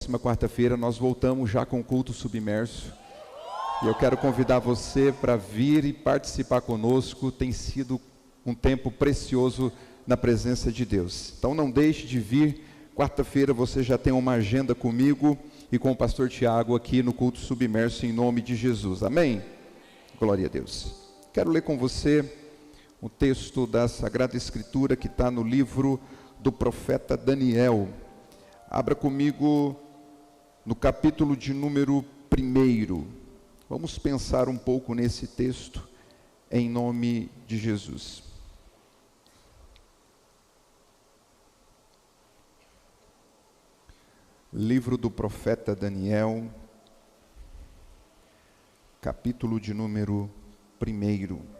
Próxima quarta-feira nós voltamos já com o culto submerso. E eu quero convidar você para vir e participar conosco. Tem sido um tempo precioso na presença de Deus. Então não deixe de vir. Quarta-feira você já tem uma agenda comigo e com o pastor Tiago aqui no culto submerso em nome de Jesus. Amém? Glória a Deus. Quero ler com você o texto da Sagrada Escritura que está no livro do profeta Daniel. Abra comigo no capítulo de número 1. Vamos pensar um pouco nesse texto em nome de Jesus. Livro do profeta Daniel, capítulo de número 1.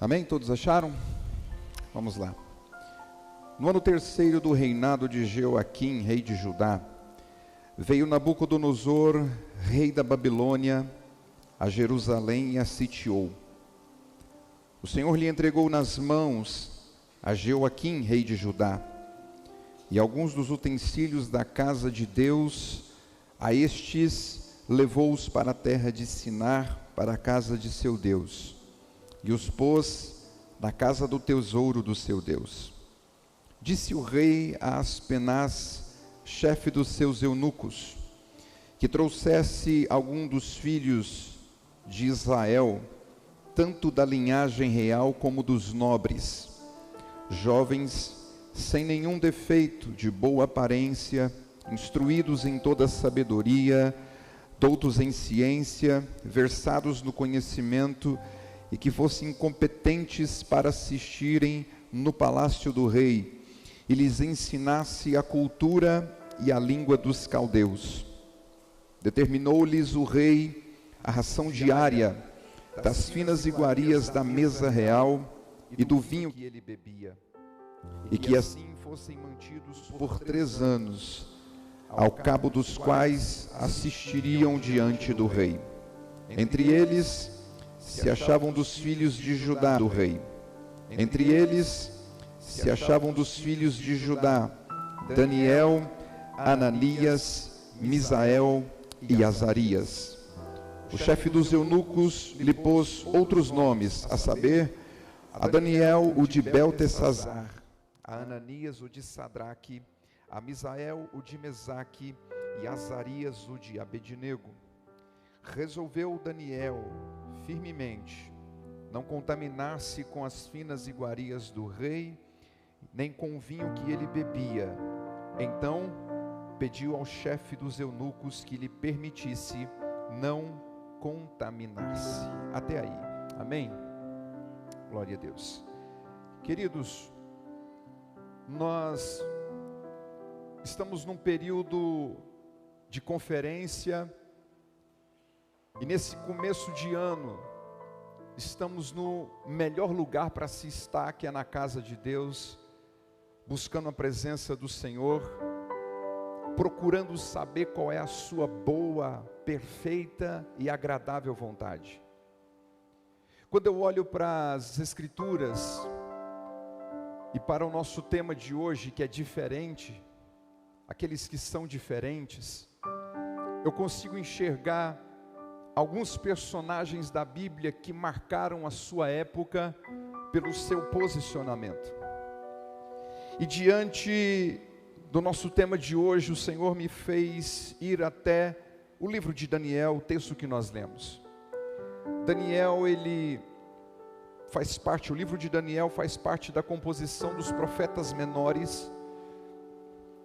Amém? Todos acharam? Vamos lá. No ano 3º do reinado de Jeoaquim, rei de Judá, veio Nabucodonosor, rei da Babilônia, a Jerusalém e a sitiou. O Senhor lhe entregou nas mãos a Jeoaquim, rei de Judá, e alguns dos utensílios da casa de Deus. A estes levou-os para a terra de Sinar, para a casa de seu Deus, e os pôs na casa do tesouro do seu Deus. Disse o rei a Aspenaz, chefe dos seus eunucos, que trouxesse algum dos filhos de Israel, tanto da linhagem real como dos nobres, jovens, sem nenhum defeito, de boa aparência, instruídos em toda sabedoria, doutos em ciência, versados no conhecimento, e que fossem competentes para assistirem no palácio do rei, e lhes ensinasse a cultura e a língua dos caldeus. Determinou-lhes o rei a ração diária das finas iguarias da mesa real e do vinho que ele bebia, e que assim fossem mantidos por 3 anos, ao cabo dos quais assistiriam diante do rei. Entre eles se achavam dos filhos de Judá do rei. Entre eles se achavam dos filhos de Judá Daniel, Ananias, Misael e Azarias. O chefe dos eunucos lhe pôs outros nomes, a saber, a Daniel o de Beltesazar, a Ananias o de Sadraque, a Misael o de Mesaque e a Azarias o de Abednego. Resolveu Daniel firmemente não contaminar-se com as finas iguarias do rei, nem com o vinho que ele bebia. Então pediu ao chefe dos eunucos que lhe permitisse não contaminar-se. Até aí. Amém? Glória a Deus. Queridos, nós estamos num período de conferência, e nesse começo de ano, estamos no melhor lugar para se estar, que é na casa de Deus, buscando a presença do Senhor, procurando saber qual é a sua boa, perfeita e agradável vontade. Quando eu olho para as Escrituras, e para o nosso tema de hoje, que é diferente, aqueles que são diferentes, eu consigo enxergar alguns personagens da Bíblia que marcaram a sua época pelo seu posicionamento. E diante do nosso tema de hoje, o Senhor me fez ir até o livro de Daniel, o texto que nós lemos. Daniel, ele faz parte, o livro de Daniel faz parte da composição dos profetas menores,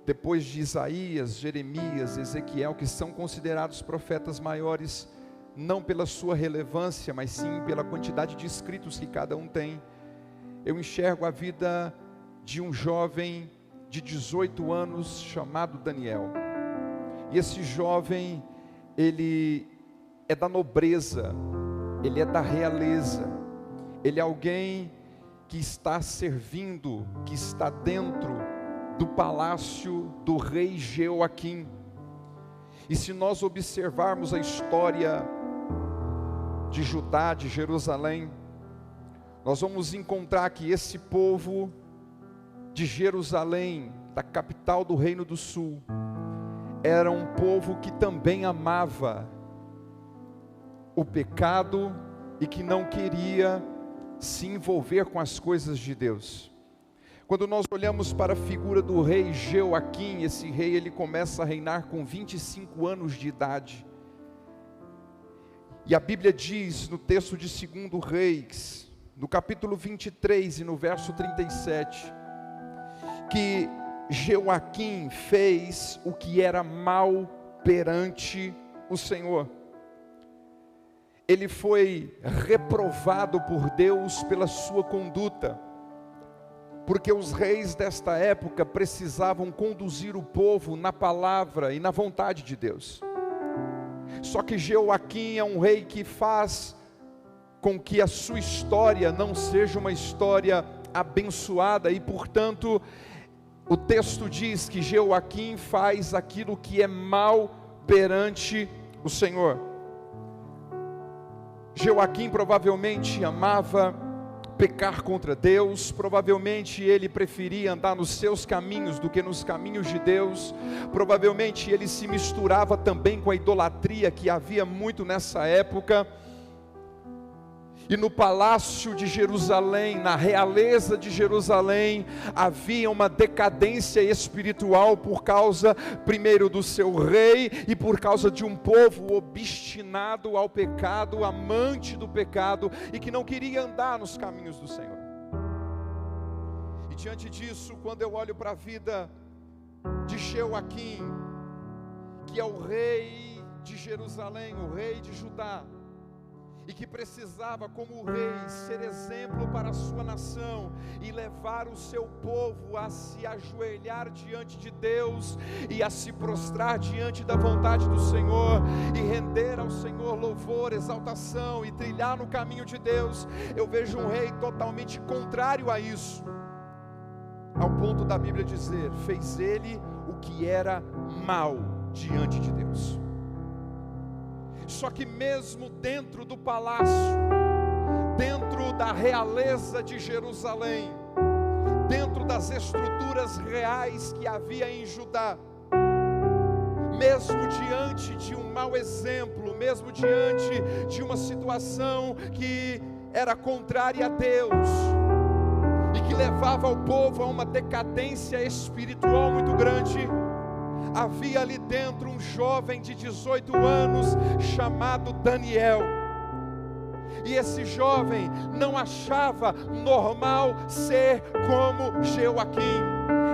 depois de Isaías, Jeremias, Ezequiel, que são considerados profetas maiores, não pela sua relevância, mas sim pela quantidade de escritos que cada um tem. Eu enxergo a vida de um jovem de 18 anos chamado Daniel. E esse jovem, ele é da nobreza, ele é da realeza, ele é alguém que está servindo, que está dentro do palácio do rei Jeoaquim. E se nós observarmos a história de Judá, de Jerusalém, nós vamos encontrar que esse povo de Jerusalém, da capital do Reino do Sul, era um povo que também amava o pecado e que não queria se envolver com as coisas de Deus. Quando nós olhamos para a figura do rei Jeoaquim, esse rei ele começa a reinar com 25 anos de idade. E a Bíblia diz no texto de 2 Reis, no capítulo 23 e no verso 37, que Jeoaquim fez o que era mal perante o Senhor. Ele foi reprovado por Deus pela sua conduta, porque os reis desta época precisavam conduzir o povo na palavra e na vontade de Deus. Só que Jeoaquim é um rei que faz com que a sua história não seja uma história abençoada, e portanto o texto diz que Jeoaquim faz aquilo que é mal perante o Senhor. Jeoaquim provavelmente amava pecar contra Deus, provavelmente ele preferia andar nos seus caminhos do que nos caminhos de Deus, provavelmente ele se misturava também com a idolatria que havia muito nessa época. E no palácio de Jerusalém, na realeza de Jerusalém, havia uma decadência espiritual por causa, primeiro, do seu rei, e por causa de um povo obstinado ao pecado, amante do pecado, e que não queria andar nos caminhos do Senhor. E diante disso, quando eu olho para a vida de Jeoaquim, que é o rei de Jerusalém, o rei de Judá, e que precisava, como rei, ser exemplo para a sua nação e levar o seu povo a se ajoelhar diante de Deus e a se prostrar diante da vontade do Senhor e render ao Senhor louvor, exaltação e trilhar no caminho de Deus. Eu vejo um rei totalmente contrário a isso, ao ponto da Bíblia dizer: fez ele o que era mal diante de Deus. Só que mesmo dentro do palácio, dentro da realeza de Jerusalém, dentro das estruturas reais que havia em Judá, mesmo diante de um mau exemplo, mesmo diante de uma situação que era contrária a Deus e que levava o povo a uma decadência espiritual muito grande, havia ali dentro um jovem de 18 anos chamado Daniel. E esse jovem não achava normal ser como Jeoaquim.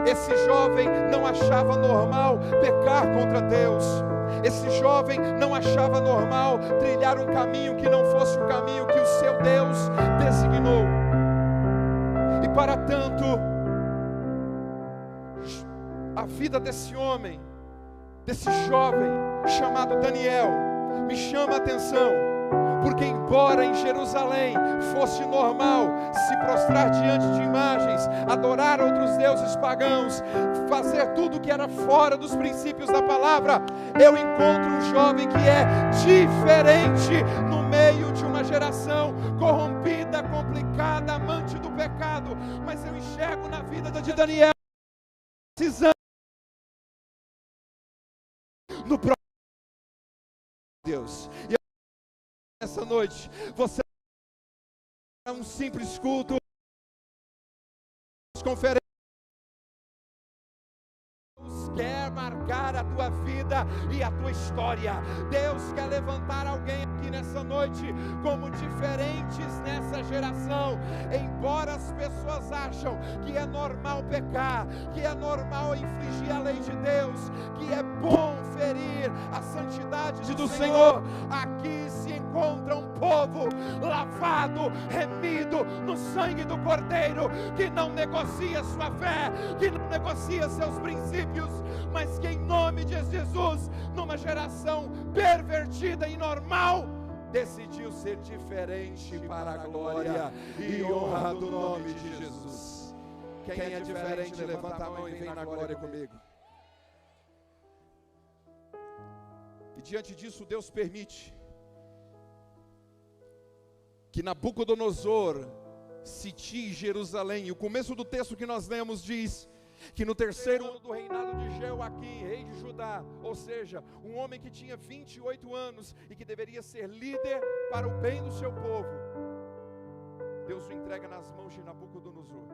Esse jovem não achava normal pecar contra Deus. Esse jovem não achava normal trilhar um caminho que não fosse o caminho que o seu Deus designou. E para tanto, a vida desse homem, desse jovem chamado Daniel, me chama a atenção, porque embora em Jerusalém fosse normal se prostrar diante de imagens, adorar outros deuses pagãos, fazer tudo que era fora dos princípios da palavra, eu encontro um jovem que é diferente no meio de uma geração corrompida, complicada, amante do pecado. Mas eu enxergo na vida de Daniel precisando no próprio Deus. E essa noite você é um simples culto, conferência. Deus quer marcar a tua vida e a tua história. Deus quer levantar alguém aqui nessa noite como diferentes nessa geração. Embora as pessoas acham que é normal pecar, que é normal infringir a lei de Deus, que é bom ferir a santidade do Senhor, aqui se encontra um povo lavado, remido no sangue do Cordeiro, que não negocia sua fé, que não negocia seus princípios, mas que em nome de Jesus, numa geração pervertida e normal, decidiu ser diferente para a glória e honra do nome de Jesus. Quem é diferente, levanta a mão e vem na glória comigo. E diante disso, Deus permite que Nabucodonosor sitie Jerusalém. E o começo do texto que nós lemos diz que no terceiro ano do reinado de Jeoaquim, rei de Judá, ou seja, um homem que tinha 28 anos e que deveria ser líder para o bem do seu povo, Deus o entrega nas mãos de Nabucodonosor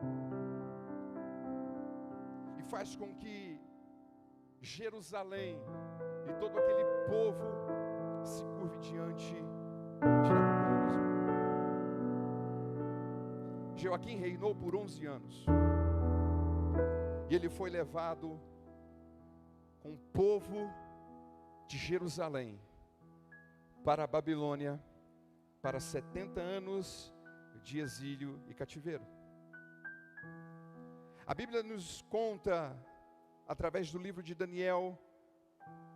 e faz com que Jerusalém e todo aquele povo se curve diante de Nabucodonosor. Jeoaquim reinou por 11 anos. E ele foi levado com o povo de Jerusalém para a Babilônia, para 70 anos de exílio e cativeiro. A Bíblia nos conta, através do livro de Daniel,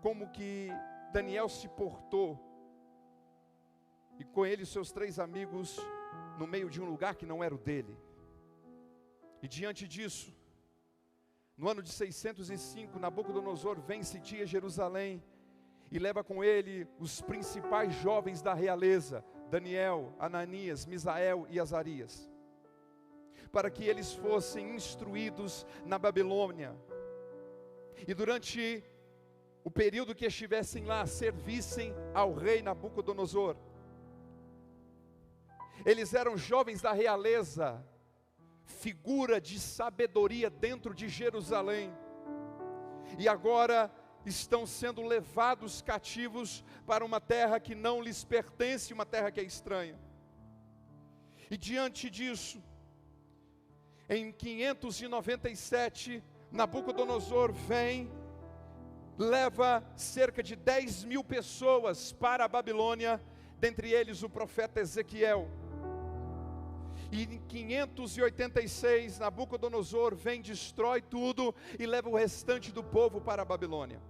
como que Daniel se portou, e com ele seus 3 amigos, no meio de um lugar que não era o dele. E diante disso, no ano de 605, Nabucodonosor vem sitia Jerusalém e leva com ele os principais jovens da realeza, Daniel, Ananias, Misael e Azarias, para que eles fossem instruídos na Babilônia. E durante o período que estivessem lá, servissem ao rei Nabucodonosor. Eles eram jovens da realeza, figura de sabedoria dentro de Jerusalém, e agora estão sendo levados cativos para uma terra que não lhes pertence, uma terra que é estranha. E diante disso, em 597, Nabucodonosor vem, leva cerca de 10.000 pessoas para a Babilônia, dentre eles o profeta Ezequiel. E em 586, Nabucodonosor vem, destrói tudo e leva o restante do povo para a Babilônia.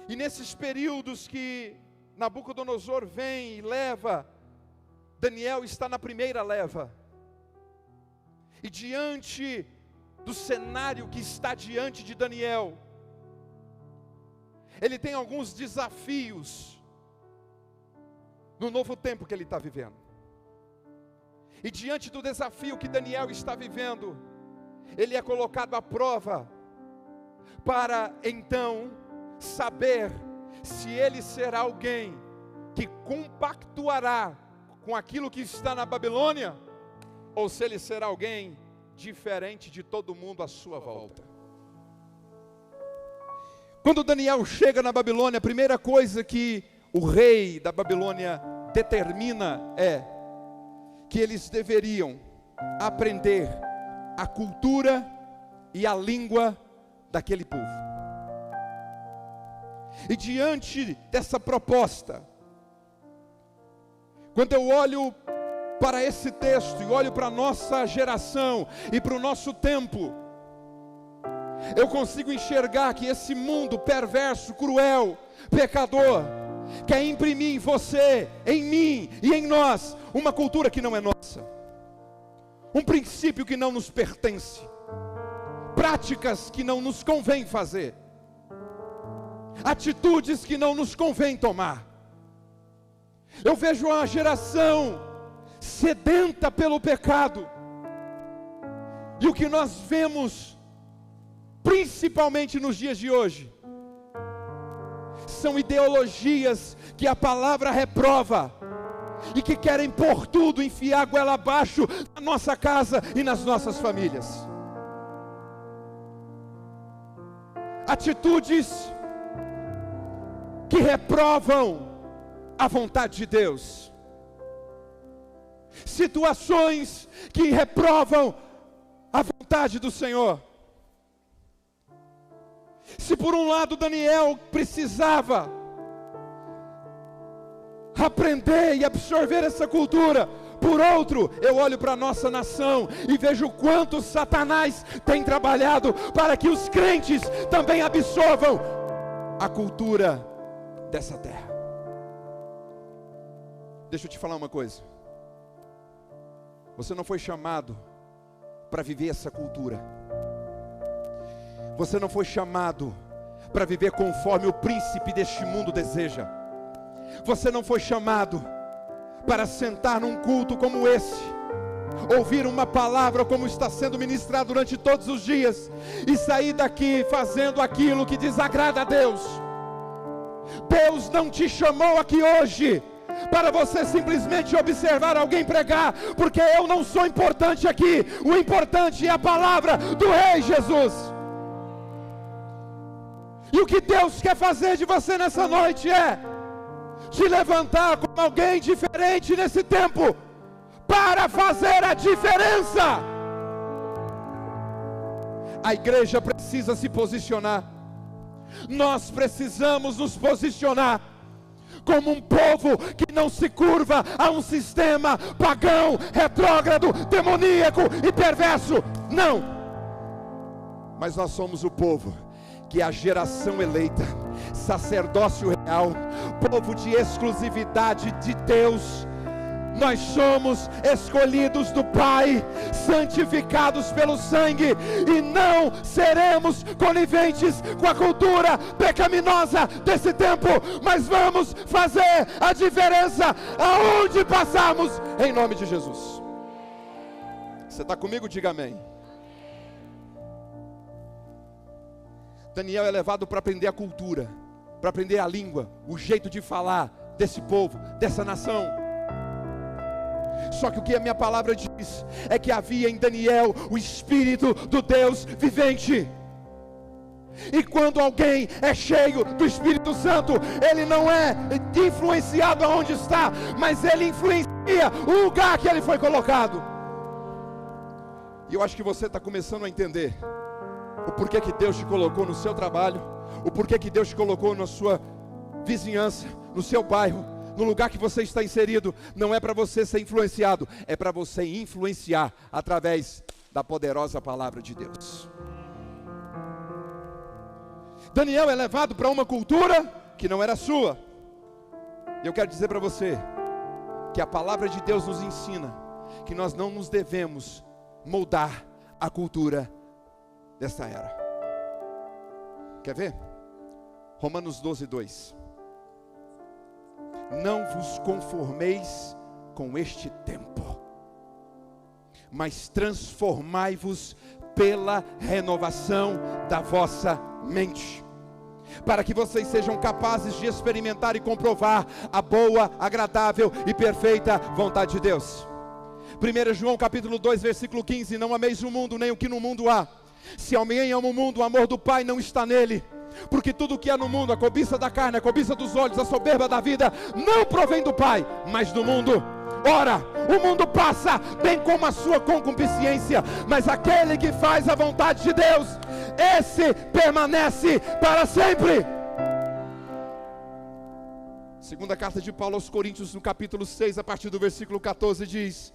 E nesses períodos que Nabucodonosor vem e leva, Daniel está na primeira leva. E diante do cenário que está diante de Daniel, ele tem alguns desafios no novo tempo que ele está vivendo. E diante do desafio que Daniel está vivendo, ele é colocado à prova, para então saber se ele será alguém que compactuará com aquilo que está na Babilônia, ou se ele será alguém diferente de todo mundo à sua volta. Quando Daniel chega na Babilônia, a primeira coisa que o rei da Babilônia determina é que eles deveriam aprender a cultura e a língua daquele povo. E diante dessa proposta, quando eu olho para esse texto e olho para a nossa geração e para o nosso tempo, eu consigo enxergar que esse mundo perverso, cruel, pecador, quer imprimir em você, em mim e em nós uma cultura que não é nossa, um princípio que não nos pertence, práticas que não nos convém fazer, atitudes que não nos convém tomar. Eu vejo uma geração sedenta pelo pecado, e o que nós vemos, principalmente nos dias de hoje, são ideologias que a palavra reprova, e que querem por tudo enfiar a goela abaixo na nossa casa e nas nossas famílias. Atitudes que reprovam a vontade de Deus, situações que reprovam a vontade do Senhor. Se por um lado Daniel precisava aprender e absorver essa cultura, por outro, eu olho para a nossa nação e vejo quanto Satanás tem trabalhado para que os crentes também absorvam a cultura dessa terra. Deixa eu te falar uma coisa. Você não foi chamado para viver essa cultura. Você não foi chamado para viver conforme o príncipe deste mundo deseja. Você não foi chamado para sentar num culto como esse, ouvir uma palavra como está sendo ministrada durante todos os dias, e sair daqui fazendo aquilo que desagrada a Deus. Deus não te chamou aqui hoje para você simplesmente observar alguém pregar, porque eu não sou importante aqui. O importante é a palavra do Rei Jesus. E o que Deus quer fazer de você nessa noite é te levantar como alguém diferente nesse tempo, para fazer a diferença. A igreja precisa se posicionar. Nós precisamos nos posicionar como um povo que não se curva a um sistema pagão, retrógrado, demoníaco e perverso. Não. Mas nós somos o povo que é a geração eleita, sacerdócio real, povo de exclusividade de Deus. Nós somos escolhidos do Pai, santificados pelo sangue, e não seremos coniventes com a cultura pecaminosa desse tempo, mas vamos fazer a diferença aonde passarmos, em nome de Jesus. Você está comigo? Diga amém. Daniel é levado para aprender a cultura, para aprender a língua, o jeito de falar desse povo, dessa nação. Só que o que a minha palavra diz é que havia em Daniel o Espírito do Deus vivente. E quando alguém é cheio do Espírito Santo, ele não é influenciado aonde está, mas ele influencia o lugar que ele foi colocado. E eu acho que você está começando a entender o porquê que Deus te colocou no seu trabalho, o porquê que Deus te colocou na sua vizinhança, no seu bairro, no lugar que você está inserido. Não é para você ser influenciado, é para você influenciar através da poderosa palavra de Deus. Daniel é levado para uma cultura que não era sua. E eu quero dizer para você que a palavra de Deus nos ensina que nós não nos devemos moldar a cultura dessa era. Quer ver? Romanos 12:2. Não vos conformeis com este tempo, mas transformai-vos pela renovação da vossa mente, para que vocês sejam capazes de experimentar e comprovar a boa, agradável e perfeita vontade de Deus. 1 João capítulo 2, versículo 15. Não ameis o mundo, nem o que no mundo há. Se alguém ama o mundo, o amor do Pai não está nele. Porque tudo que há no mundo, a cobiça da carne, a cobiça dos olhos, a soberba da vida, não provém do Pai, mas do mundo. Ora, o mundo passa, bem como a sua concupiscência, mas aquele que faz a vontade de Deus, esse permanece para sempre. Segunda carta de Paulo aos Coríntios, no capítulo 6, a partir do versículo 14, diz: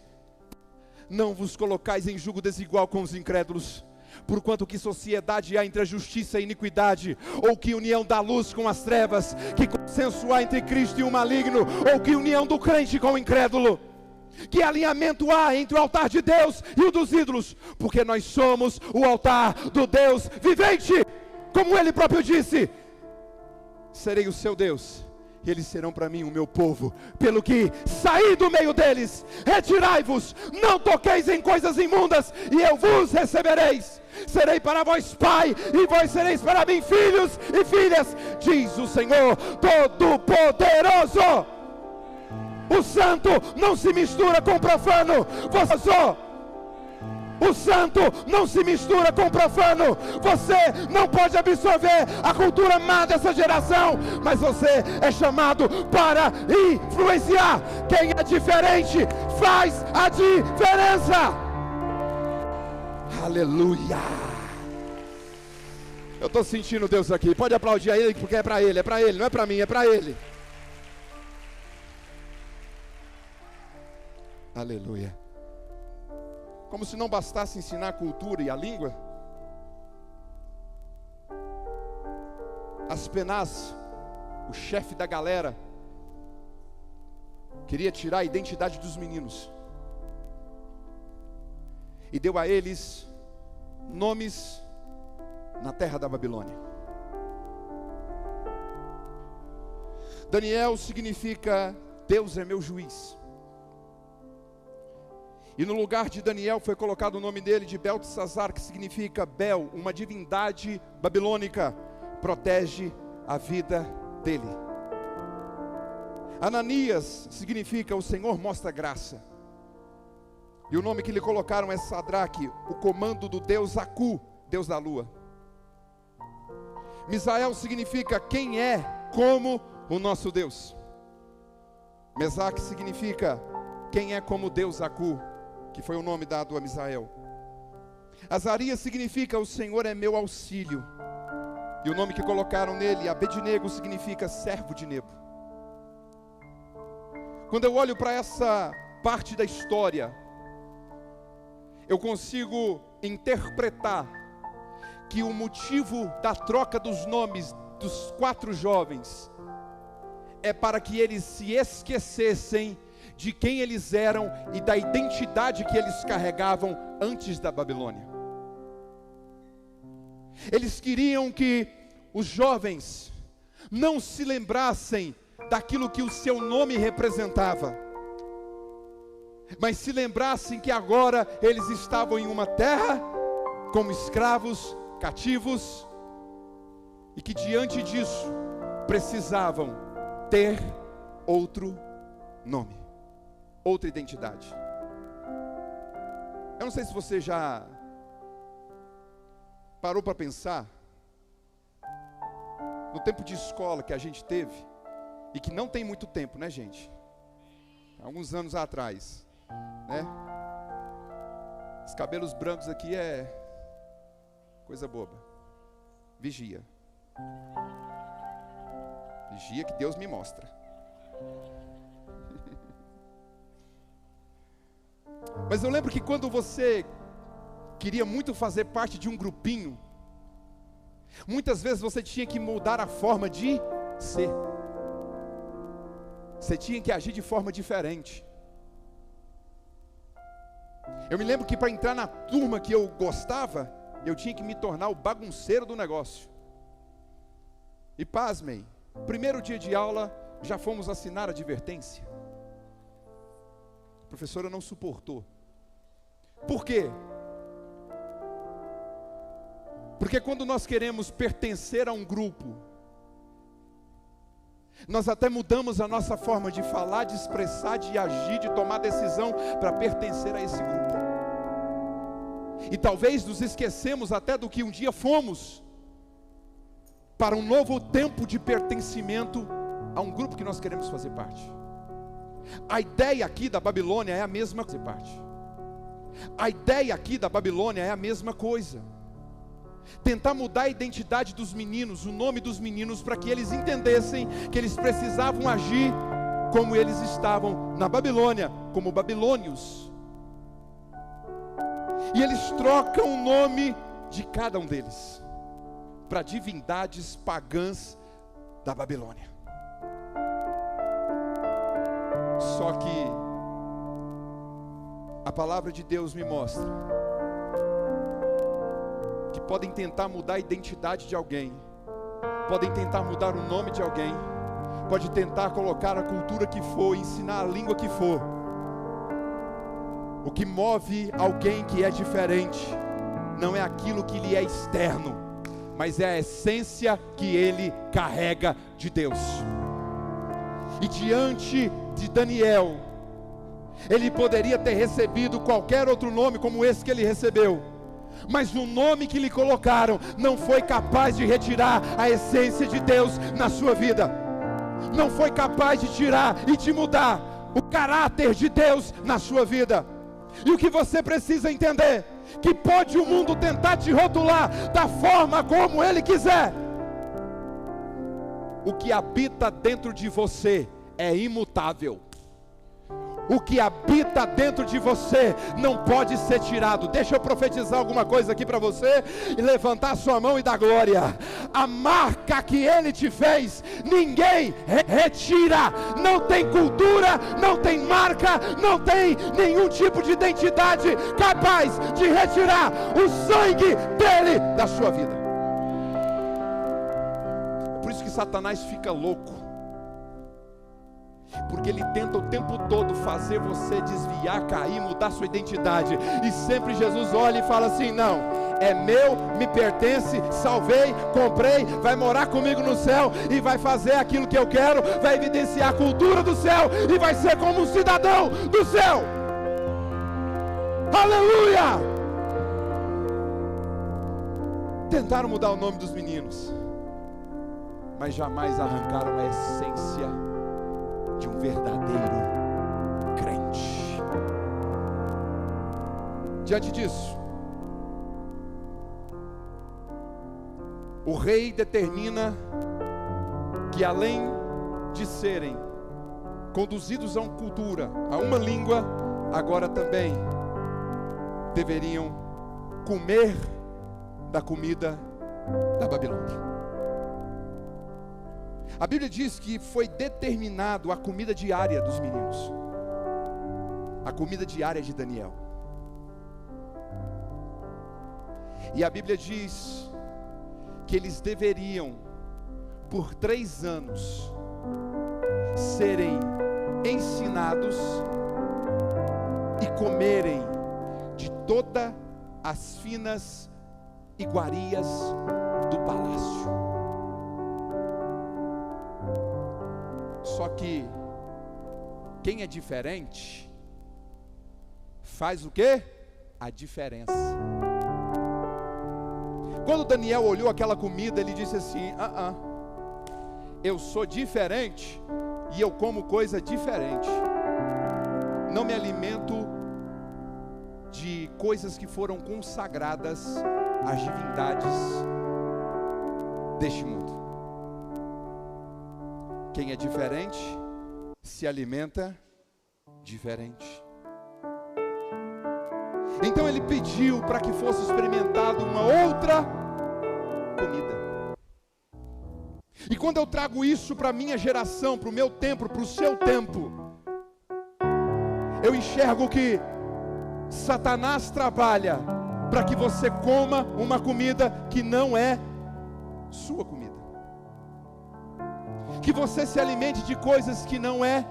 não vos colocais em julgo desigual com os incrédulos, porquanto que sociedade há entre a justiça e a iniquidade, ou que união da luz com as trevas, que consenso há entre Cristo e o maligno, ou que união do crente com o incrédulo, que alinhamento há entre o altar de Deus e o dos ídolos, porque nós somos o altar do Deus vivente, como ele próprio disse: serei o seu Deus, e eles serão para mim o meu povo. Pelo que saí do meio deles, retirai-vos, não toqueis em coisas imundas, e eu vos recebereis. Serei para vós pai, e vós sereis para mim filhos e filhas, diz o Senhor Todo-Poderoso. O santo não se mistura com o profano. O santo não se mistura com o profano. Você não pode absorver a cultura má dessa geração, mas você é chamado para influenciar. Quem é diferente faz a diferença. Aleluia. Eu estou sentindo Deus aqui. Pode aplaudir a Ele, porque é para Ele, não é para mim, é para Ele. Aleluia. Como se não bastasse ensinar a cultura e a língua, Aspenaz, o chefe da galera, queria tirar a identidade dos meninos. e deu a eles nomes na terra da Babilônia. Daniel significa Deus é meu juiz. E no lugar de Daniel foi colocado o nome dele de Beltesazar, que significa Bel, uma divindade babilônica, protege a vida dele. Ananias significa o Senhor mostra graça. E o nome que lhe colocaram é Sadraque, o comando do Deus Acu, Deus da lua. Misael significa quem é como o nosso Deus. Mesaque significa quem é como Deus Acu, que foi o nome dado a Misael. Azarias significa o Senhor é meu auxílio. E o nome que colocaram nele, Abednego, significa servo de Nebo. Quando eu olho para essa parte da história, eu consigo interpretar que o motivo da troca dos nomes dos 4 jovens é para que eles se esquecessem de quem eles eram e da identidade que eles carregavam antes da Babilônia. Eles queriam que os jovens não se lembrassem daquilo que o seu nome representava, mas se lembrassem que agora eles estavam em uma terra como escravos, cativos, e que diante disso precisavam ter outro nome, outra identidade. Eu não sei se você já parou para pensar no tempo de escola que a gente teve, e que não tem muito tempo, né, gente? Alguns anos atrás, né? Os cabelos brancos aqui é coisa boba. Vigia. Vigia que Deus me mostra. Mas eu lembro que quando você queria muito fazer parte de um grupinho, muitas vezes você tinha que mudar a forma de ser. Você tinha que agir de forma diferente. Eu me lembro que para entrar na turma que eu gostava, eu tinha que me tornar o bagunceiro do negócio. E pasmem, primeiro dia de aula, já fomos assinar a advertência. A professora não suportou. Por quê? Porque quando nós queremos pertencer a um grupo, nós até mudamos a nossa forma de falar, de expressar, de agir, de tomar decisão para pertencer a esse grupo. E talvez nos esquecemos até do que um dia fomos, para um novo tempo de pertencimento a um grupo que nós queremos fazer parte. A ideia aqui da Babilônia é a mesma coisa. A ideia aqui da Babilônia é a mesma coisa. Tentar mudar a identidade dos meninos, o nome dos meninos, para que eles entendessem que eles precisavam agir como eles estavam na Babilônia, como babilônios. E eles trocam o nome de cada um deles para divindades pagãs da Babilônia. Só que a palavra de Deus me mostra que podem tentar mudar a identidade de alguém, podem tentar mudar o nome de alguém, pode tentar colocar a cultura que for, ensinar a língua que for. O que move alguém que é diferente não é aquilo que lhe é externo, mas é a essência que ele carrega de Deus. E diante de Daniel, ele poderia ter recebido qualquer outro nome como esse que ele recebeu, mas o nome que lhe colocaram não foi capaz de retirar a essência de Deus na sua vida, não foi capaz de tirar e de mudar o caráter de Deus na sua vida. E o que você precisa entender, que pode o mundo tentar te rotular da forma como ele quiser, o que habita dentro de você é imutável. o que habita dentro de você não pode ser tirado. Deixa eu profetizar alguma coisa aqui para você e levantar sua mão e dar glória. A marca que Ele te fez, ninguém retira. Não tem cultura, não tem marca, não tem nenhum tipo de identidade capaz de retirar o sangue dele da sua vida. É por isso que Satanás fica louco, porque ele tenta o tempo todo fazer você desviar, cair, mudar sua identidade. E sempre Jesus olha e fala assim: não, é meu, me pertence, salvei, comprei, vai morar comigo no céu e vai fazer aquilo que eu quero, vai evidenciar a cultura do céu e vai ser como um cidadão do céu. Aleluia! Tentaram mudar o nome dos meninos, mas jamais arrancaram a essência de um verdadeiro crente. Diante disso, o rei determina que, além de serem conduzidos a uma cultura, a uma língua, agora também deveriam comer da comida da Babilônia. A Bíblia diz que foi determinado a comida diária dos meninos, a comida diária de Daniel. E a Bíblia diz que eles deveriam, por 3 anos, serem ensinados e comerem de todas as finas iguarias do palácio. Só que quem é diferente faz o quê? A diferença. Quando Daniel olhou aquela comida, ele disse assim: eu sou diferente e eu como coisa diferente. Não me alimento de coisas que foram consagradas às divindades deste mundo. Quem é diferente se alimenta diferente. Então ele pediu para que fosse experimentado uma outra comida. E quando eu trago isso para a minha geração, para o meu tempo, para o seu tempo, eu enxergo que Satanás trabalha para que você coma uma comida que não é sua comida, que você se alimente de coisas que não é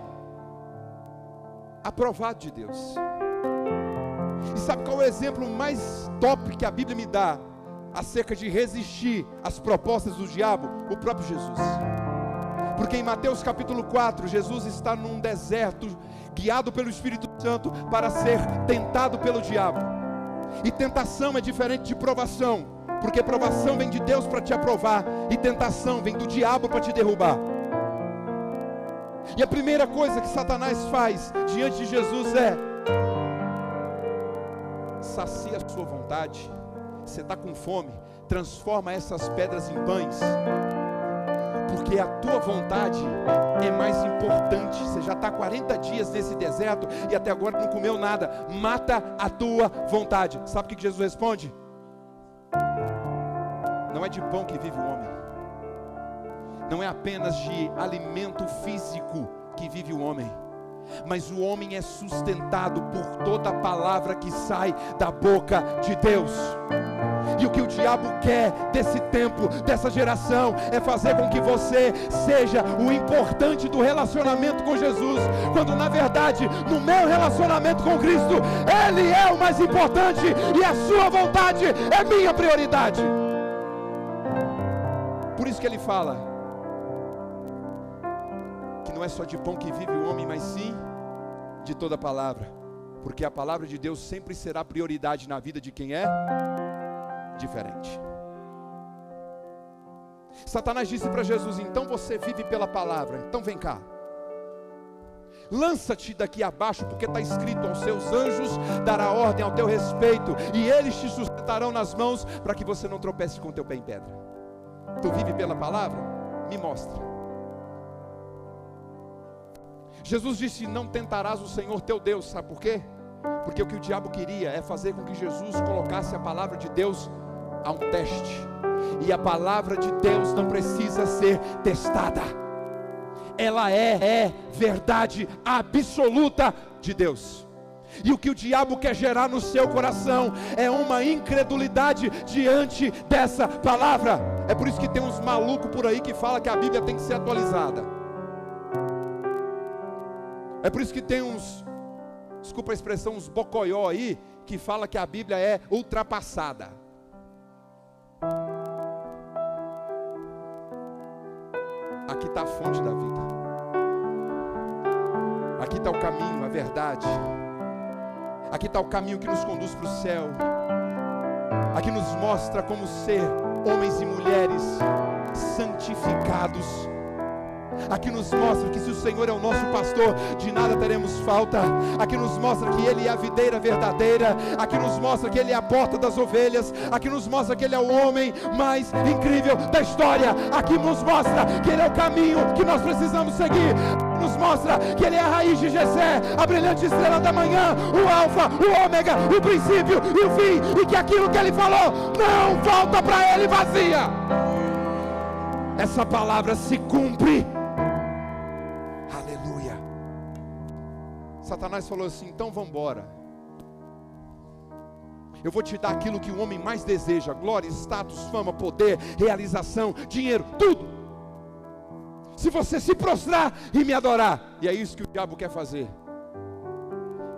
aprovado de Deus. E sabe qual é o exemplo mais top que a Bíblia me dá acerca de resistir às propostas do diabo? O próprio Jesus. Porque em Mateus capítulo 4, Jesus está num deserto, guiado pelo Espírito Santo para ser tentado pelo diabo. E tentação é diferente de provação, porque provação vem de Deus para te aprovar, e tentação vem do diabo para te derrubar. E a primeira coisa que Satanás faz diante de Jesus é: sacia a sua vontade. Você está com fome, transforma essas pedras em pães, porque a tua vontade é mais importante. Você já está 40 dias nesse deserto e até agora não comeu nada. Mata a tua vontade. Sabe o que Jesus responde? Não é de pão que vive o homem, não é apenas de alimento físico que vive o homem, mas o homem é sustentado por toda a palavra que sai da boca de Deus. E o que o diabo quer desse tempo, dessa geração, é fazer com que você seja o importante do relacionamento com Jesus, quando na verdade, no meu relacionamento com Cristo, Ele é o mais importante e a sua vontade é minha prioridade. Por isso que Ele fala que não é só de pão que vive o homem, mas sim de toda a palavra, porque a palavra de Deus sempre será prioridade na vida de quem é diferente. Satanás disse para Jesus: então você vive pela palavra, então vem cá, lança-te daqui abaixo, porque está escrito: aos seus anjos dará ordem ao teu respeito, e eles te sustentarão nas mãos, para que você não tropece com o teu pé em pedra. Tu vive pela palavra? Me mostra. Jesus disse: não tentarás o Senhor teu Deus. Sabe por quê? Porque o que o diabo queria é fazer com que Jesus colocasse a palavra de Deus a um teste. E a palavra de Deus não precisa ser testada. Ela é verdade absoluta de Deus. E o que o diabo quer gerar no seu coração é uma incredulidade diante dessa palavra. É por isso que tem uns malucos por aí que falam que a Bíblia tem que ser atualizada. É por isso que tem uns, desculpa a expressão, uns bocoió aí, que fala que a Bíblia é ultrapassada. Aqui está a fonte da vida. Aqui está o caminho, a verdade. Aqui está o caminho que nos conduz para o céu. Aqui nos mostra como ser homens e mulheres santificados. Aqui nos mostra que se o Senhor é o nosso pastor, de nada teremos falta. Aqui nos mostra que Ele é a videira verdadeira. Aqui nos mostra que Ele é a porta das ovelhas. Aqui nos mostra que Ele é o homem mais incrível da história. Aqui nos mostra que Ele é o caminho que nós precisamos seguir. Nos mostra que Ele é a raiz de Jessé, a brilhante estrela da manhã, o alfa, o ômega, o princípio e o fim. E que aquilo que Ele falou não volta para Ele vazia. Essa palavra se cumpre. Satanás falou assim: então vamos embora. Eu vou te dar aquilo que o homem mais deseja: glória, status, fama, poder, realização, dinheiro, tudo. Se você se prostrar e me adorar. E é isso que o diabo quer fazer: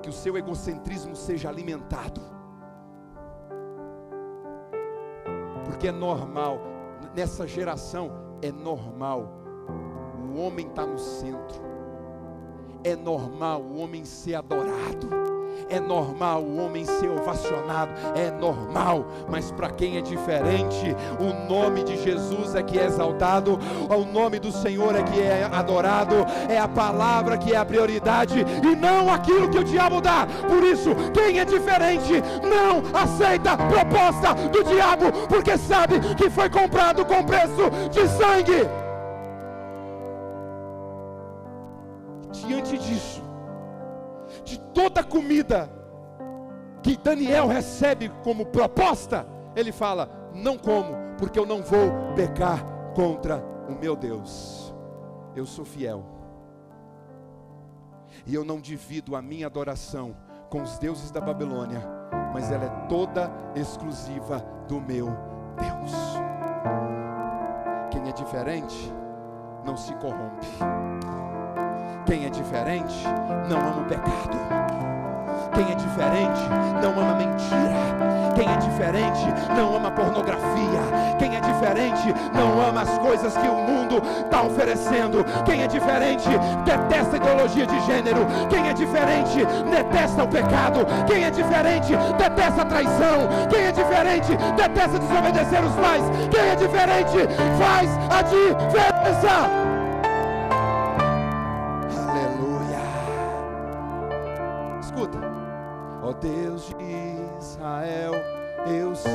que o seu egocentrismo seja alimentado. Porque é normal, nessa geração é normal o homem estar no centro. É normal o homem ser adorado. É normal o homem ser ovacionado. É normal, mas para quem é diferente, o nome de Jesus é que é exaltado. O nome do Senhor é que é adorado. É a palavra que é a prioridade e não aquilo que o diabo dá. Por isso, quem é diferente não aceita a proposta do diabo, porque sabe que foi comprado com preço de sangue. Diante disso, de toda a comida que Daniel recebe como proposta, ele fala: não como, porque eu não vou pecar contra o meu Deus. Eu sou fiel, e eu não divido a minha adoração com os deuses da Babilônia, mas ela é toda exclusiva do meu Deus. Quem é diferente não se corrompe. Quem é diferente não ama o pecado. Quem é diferente não ama mentira. Quem é diferente não ama pornografia. Quem é diferente não ama as coisas que o mundo está oferecendo. Quem é diferente detesta a ideologia de gênero. Quem é diferente detesta o pecado. Quem é diferente detesta a traição. Quem é diferente detesta desobedecer os pais. Quem é diferente faz a diferença. Ó Deus de Israel, eu sei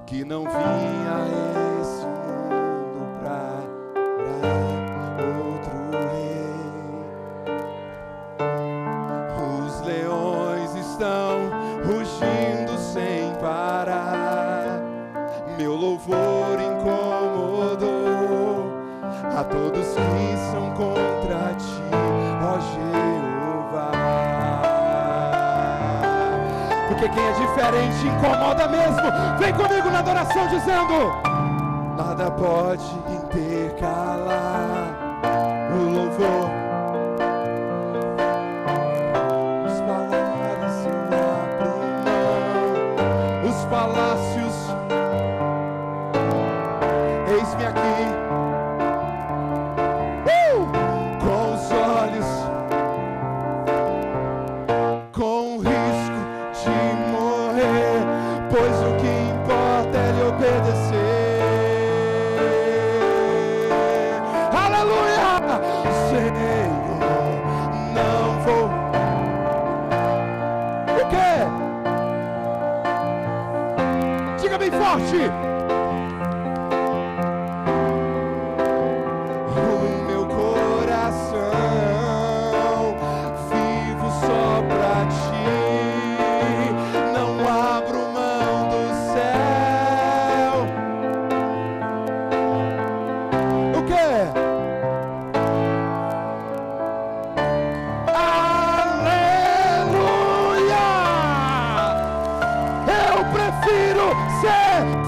que não vim a esse mundo pra outro rei. Os leões estão rugindo sem parar. Meu louvor incomodou a todos que são contra ti, ó Jeová. Porque quem é diferente incomoda mesmo. Vem comigo na adoração dizendo: nada pode intercalar o louvor. Os palácios eu abro mão. Os palácios, eis-me aqui. Com os olhos, com o risco de morrer, pois o que importa é lhe obedecer. Aleluia! Senhor, não vou. O quê? Diga bem forte. O meu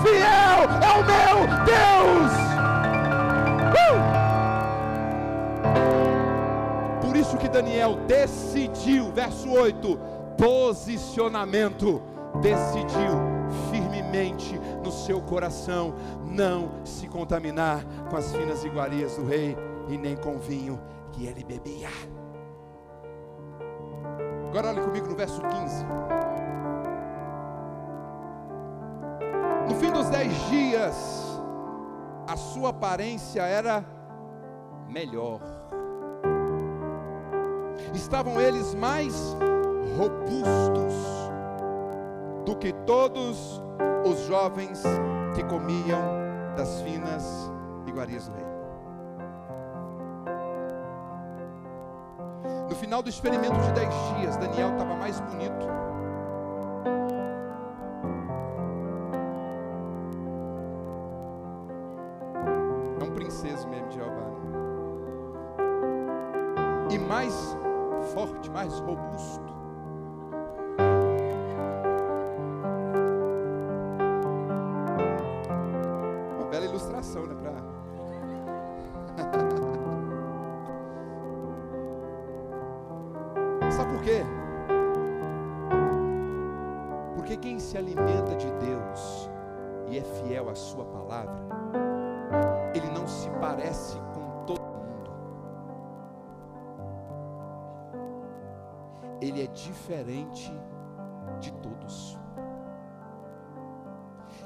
fiel é o meu Deus. Por isso que Daniel decidiu, verso 8, posicionamento, decidiu firmemente no seu coração não se contaminar com as finas iguarias do rei e nem com o vinho que ele bebia. Agora olhe comigo no verso 15. No fim dos 10 dias, a sua aparência era melhor. Estavam eles mais robustos do que todos os jovens que comiam das finas iguarias do rei. No final do experimento de 10 dias, Daniel estava mais bonito. É um princeso mesmo de Jeová. E mais forte, mais robusto. Uma bela ilustração, né? Sabe por quê? Porque quem se alimenta de Deus e é fiel à sua palavra, ele não se parece com todo mundo. Ele é diferente de todos.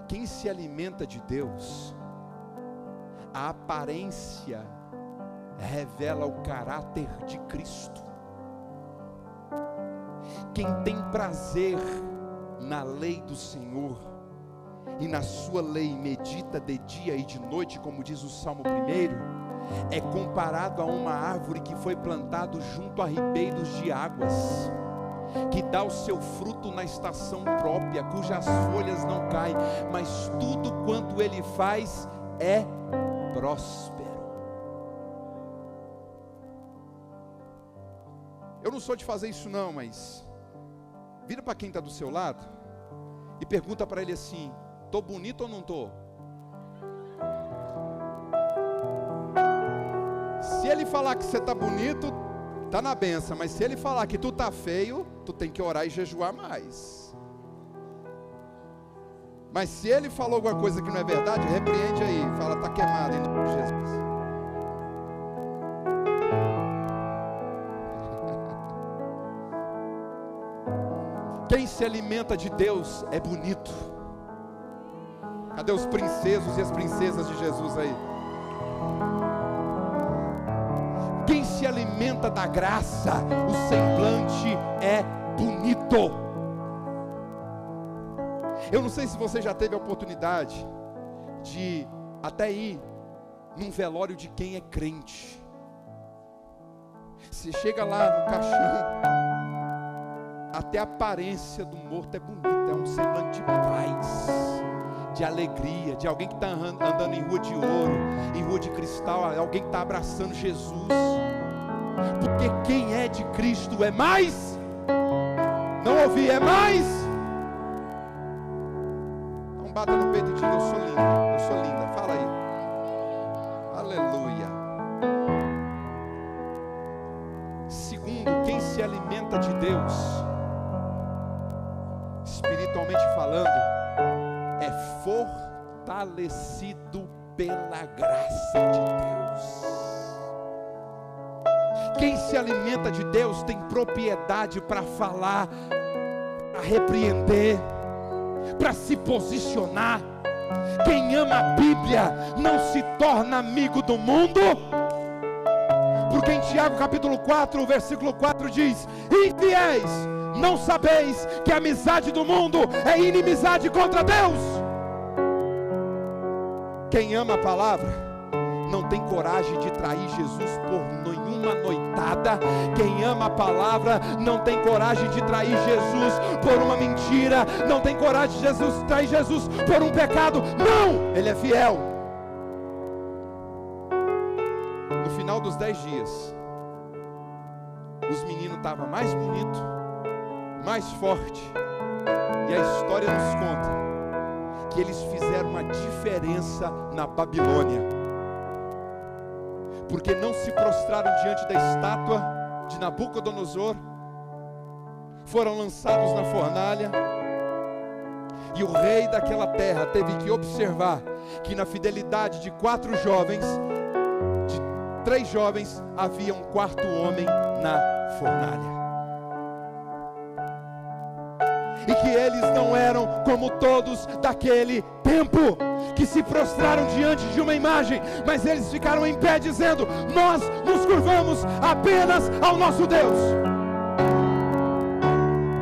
Quem se alimenta de Deus, a aparência revela o caráter de Cristo. Quem tem prazer na lei do Senhor e na sua lei medita de dia e de noite, como diz o Salmo 1, é comparado a uma árvore que foi plantada junto a ribeiros de águas, que dá o seu fruto na estação própria, cujas folhas não caem, mas tudo quanto ele faz é próspero. Eu não sou de fazer isso não, mas vira para quem está do seu lado e pergunta para ele assim: estou bonito ou não estou? Se ele falar que você está bonito, está na benção. Mas se ele falar que tu está feio, tu tem que orar e jejuar mais. Mas se ele falou alguma coisa que não é verdade, repreende aí, fala: está queimado em nome de Jesus. Quem se alimenta de Deus é bonito. Cadê os princesos e as princesas de Jesus aí? Quem se alimenta da graça, o semblante é bonito. Eu não sei se você já teve a oportunidade de até ir num velório de quem é crente. Você chega lá no caixão, até a aparência do morto é bonita, é um semblante de paz, de alegria, de alguém que está andando em rua de ouro, em rua de cristal, alguém que está abraçando Jesus. Porque quem é de Cristo é mais. Não ouvi, é mais. Então bata no peito e diga: eu sou linda, eu sou linda. Fala aí. Aleluia. Segundo, quem se alimenta de Deus, espiritualmente falando, é fortalecido pela graça de Deus. Quem se alimenta de Deus tem propriedade para falar, para repreender, para se posicionar. Quem ama a Bíblia não se torna amigo do mundo, porque em Tiago capítulo 4, versículo 4 diz: infiéis, não sabeis que a amizade do mundo é inimizade contra Deus? Quem ama a palavra não tem coragem de trair Jesus por nenhuma noitada. Quem ama a palavra não tem coragem de trair Jesus por uma mentira, não tem coragem de trair Jesus por um pecado. Não, ele é fiel. No final dos 10 dias, os meninos estavam mais bonitos, mais forte, e a história nos conta que eles fizeram uma diferença na Babilônia, porque não se prostraram diante da estátua de Nabucodonosor, foram lançados na fornalha, e o rei daquela terra teve que observar que na fidelidade de 4 jovens, de 3 jovens, havia um 4º homem na fornalha. E que eles não eram como todos daquele tempo, que se prostraram diante de uma imagem, mas eles ficaram em pé dizendo: nós nos curvamos apenas ao nosso Deus.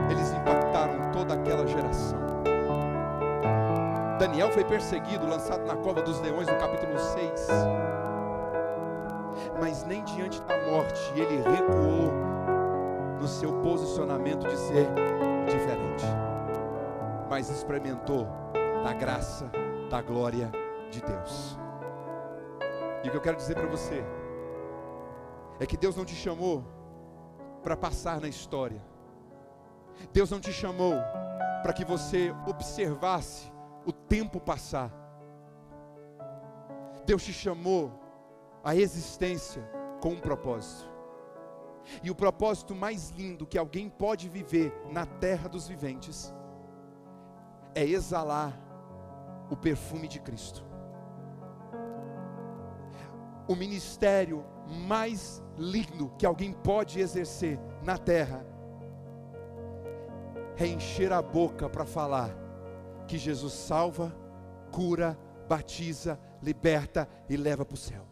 Eles impactaram toda aquela geração. Daniel foi perseguido, lançado na cova dos leões, no capítulo 6. Mas nem diante da morte ele recuou no seu posicionamento de ser diferente, mas experimentou da graça, da glória de Deus. E o que eu quero dizer para você é que Deus não te chamou para passar na história. Deus não te chamou para que você observasse o tempo passar. Deus te chamou à existência com um propósito. E o propósito mais lindo que alguém pode viver na terra dos viventes é exalar o perfume de Cristo. O ministério mais lindo que alguém pode exercer na terra é encher a boca para falar que Jesus salva, cura, batiza, liberta e leva para o céu.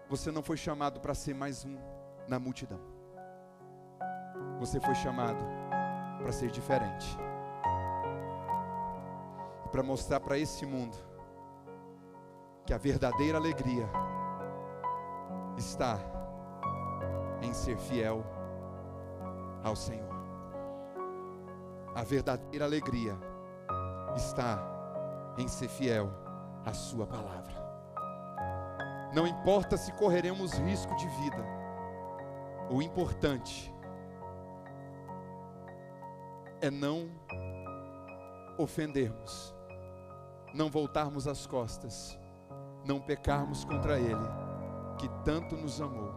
Você não foi chamado para ser mais um na multidão. Você foi chamado para ser diferente, e para mostrar para esse mundo que a verdadeira alegria está em ser fiel ao Senhor. A verdadeira alegria está em ser fiel à sua palavra. Não importa se correremos risco de vida, o importante é não ofendermos, não voltarmos as costas, não pecarmos contra Ele, que tanto nos amou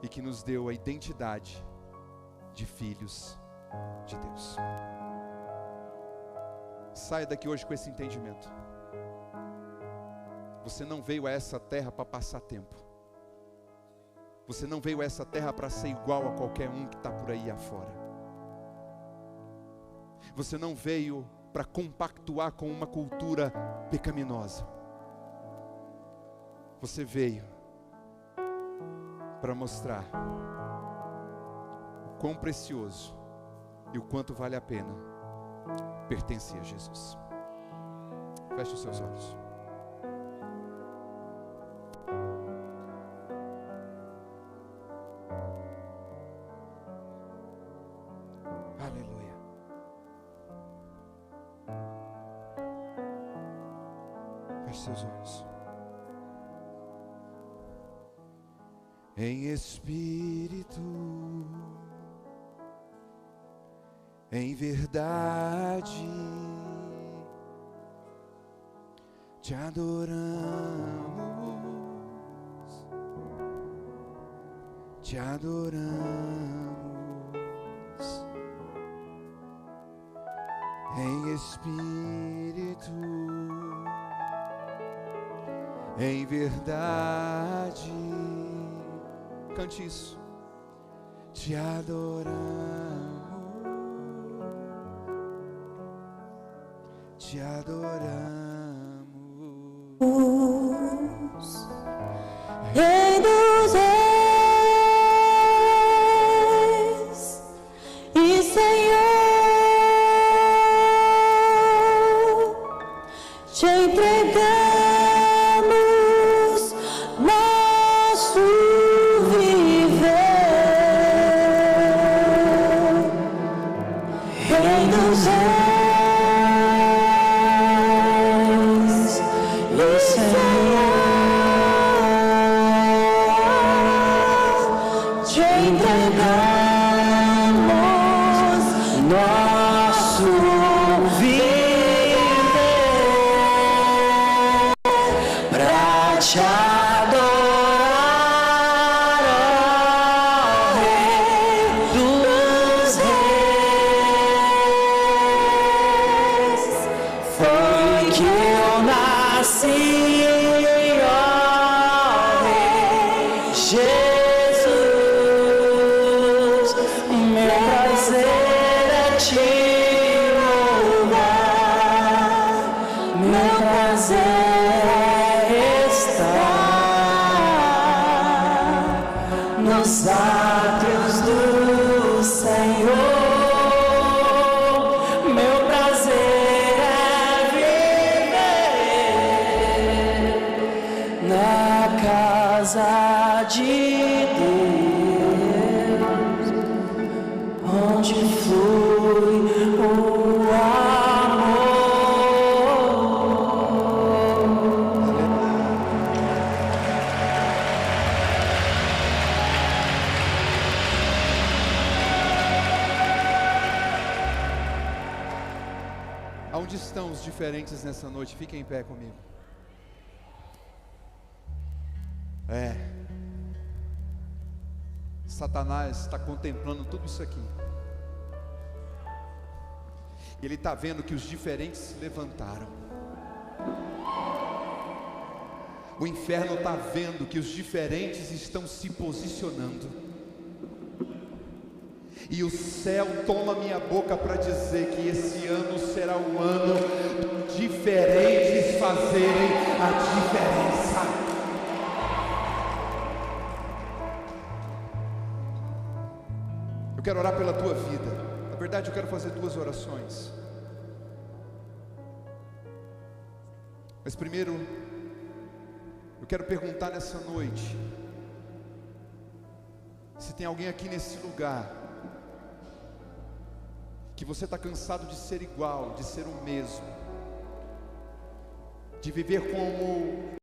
e que nos deu a identidade de filhos de Deus. Saia daqui hoje com esse entendimento. Você não veio a essa terra para passar tempo. Você não veio a essa terra para ser igual a qualquer um que está por aí afora. Você não veio para compactuar com uma cultura pecaminosa. Você veio para mostrar o quão precioso e o quanto vale a pena pertencer a Jesus. Feche os seus olhos. Aleluia. Feche seus olhos. Em espírito, em verdade, te adoramos, te adoramos, em espírito, em verdade. Cante isso. Te adoramos, te adoramos. Rei dos reis e Senhor, te entregamos nosso viver. Rei dos reis e Senhor, te entregamos nós. assim, ó Rei Jesus, meu prazer é te louvar, meu prazer é estar nos átrios do Senhor. Meu prazer é viver na casa de Deus, onde flui o amor. Aonde estão os diferentes nessa noite? Fiquem em pé comigo. Satanás está contemplando tudo isso aqui. Ele está vendo que os diferentes se levantaram. O inferno está vendo que os diferentes estão se posicionando. E o céu toma minha boca para dizer que esse ano será o ano dos diferentes fazerem a diferença. Eu quero orar pela tua vida. Na verdade, eu quero fazer duas orações. Mas primeiro, eu quero perguntar nessa noite, se tem alguém aqui nesse lugar, que você está cansado de ser igual, de ser o mesmo, de viver como